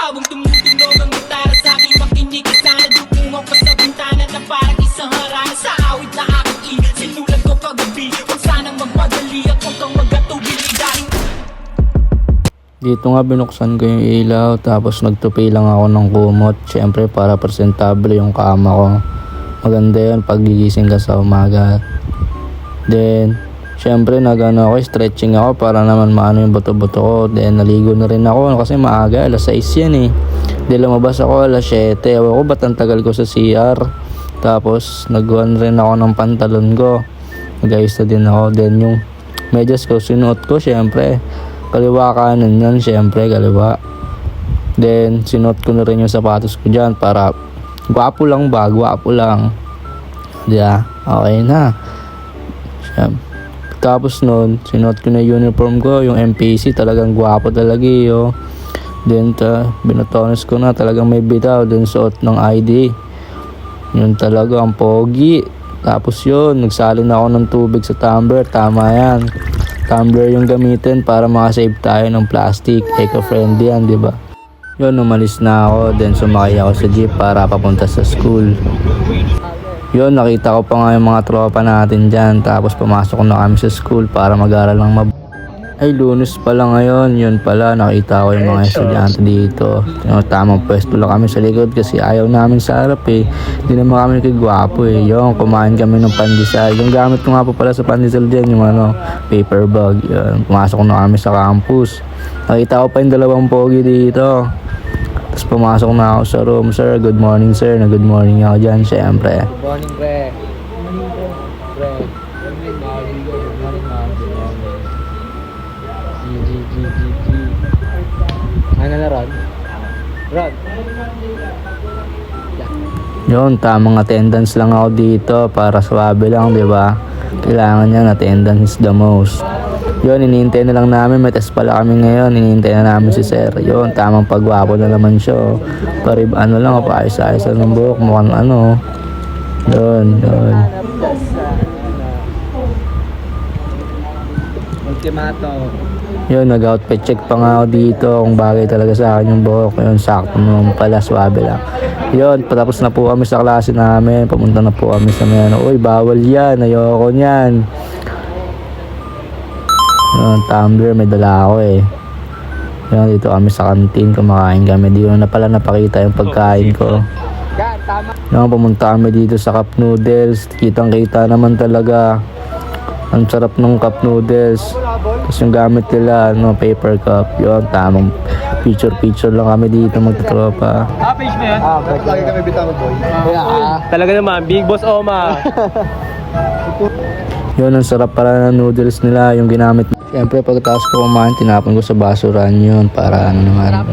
Habang tumutunog ang gitara sa aking makinig, sana dumungok pa sa bintana na parang isang harana. Sa awit na aking sinulat ko kagabi, huwag sanang magmadali at huwag kang magkatubili dahil Dito nga binuksan ko yung ilaw, tapos nagtupi lang ako ng kumot. Siyempre para presentable yung kama ko. Maganda yun pag gigising ka sa umaga. Then, siyempre nagano ako, stretching ako para naman maano yung buto-buto ko. Then, naligo na rin ako kasi maaga, alas 6 yan eh. Then, lumabas ako alas 7. Ewan ko ba't ang tagal ko sa CR. Tapos, nagwan rin ako ng pantalon ko. Nag-ayos na din ako. Then, yung medyas ko, sinuot ko siyempre. Kaliwa kanan yan, siyempre kaliwa. Then, sinuot ko na rin yung sapatos ko dyan para gwapo lang ba, gwapo lang. Diba? Okay na. Tapos nun, sinuot ko na uniform ko, yung MPC, talagang gwapo talaga eh. Then, binotones ko na, talagang may bitaw. Then, suot ng ID. Yun talaga, ang pogi. Tapos yun, nagsalin ako ng tubig sa tumbler, tama yan. Tumbler yung gamitin para makasave tayo ng plastic. Eco-friendly yan, di ba? Yun, umalis na ako. Then sumakay ako sa jeep para papunta sa school. Yun, nakita ko pa nga yung mga tropa natin dyan. Tapos pumasok na kami sa school para mag-aral ng Ay, Lunes pala ngayon. Yun pala, nakita ko yung mga estudyante dito. Yung tamang pwesto lang kami sa likod kasi ayaw namin sa harap eh. Hindi naman kami kagwapo eh. Yung kumain kami ng pandesal. Yung gamit ko nga po pala sa pandesal dyan, yung paper bag. Yun, pumasok na kami sa campus. Nakita ko pa yung dalawang pogi dito. Tapos pumasok na ako sa room. Sir, good morning sir. Na good morning ako dyan, syempre. Good morning, pre. Good morning, pre. Good morning, G. Ano na, Rod? Rod? Yun, tamang attendance lang ako dito para swabe lang, di ba? Kailangan yan, attendance is the most. Yun, inihintay na lang namin, may test pala kami ngayon, inihintay na namin si sir. Yun, tamang pagwapo na naman siya. Parib, lang, paayos-ayos ng buhok, mukhang Yun. Ultimato. Yun, nag-outfit check pa nga ako dito kung bagay talaga sa akin yung buhok. Yun, sakto naman pala, swabe lang. Yun, patapos na po kami sa klase namin. Pamunta na po kami sa uy, bawal yan, ayoko niyan. Yun, tumbler, may dala ako eh. Yun, dito kami sa kantin, kumakain kami. Di ko na pala napakita yung pagkain ko. Yun, pumunta kami dito sa cup noodles. Kitang-kita naman talaga. Ang sarap ng cup noodles. Tapos yung gamit nila, paper cup. Yun, tamang picture lang kami dito magtatropa. Page mo yun? Lagi kami bitaw, boy. Talaga naman, Big Boss Oma. Yun, ang sarap pala ng noodles nila, yung ginamit. Siyempre, pagkatapos ko kumain, tinapon ko sa basuran yun para naman.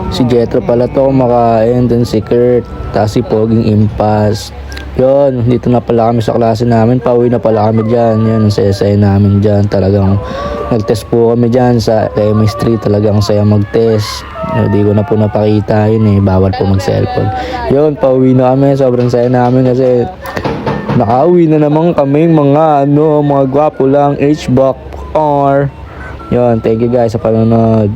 Si Jetro pala to kumakain, then si Kurt, tapos si Poging Impas. Yun, dito na pala kami sa klase namin, pauwi na pala kami dyan. Yun, ang saya-saya namin dyan. Talagang nag-test po kami dyan sa chemistry, talagang saya mag-test. Hindi ko na po napakita yun eh, bawal po mag-cellphone. Yun, pauwi na kami, sobrang saya namin kasi nakauwi na naman kami mga mga gwapo lang, H-Buck or yun, thank you guys sa panonood.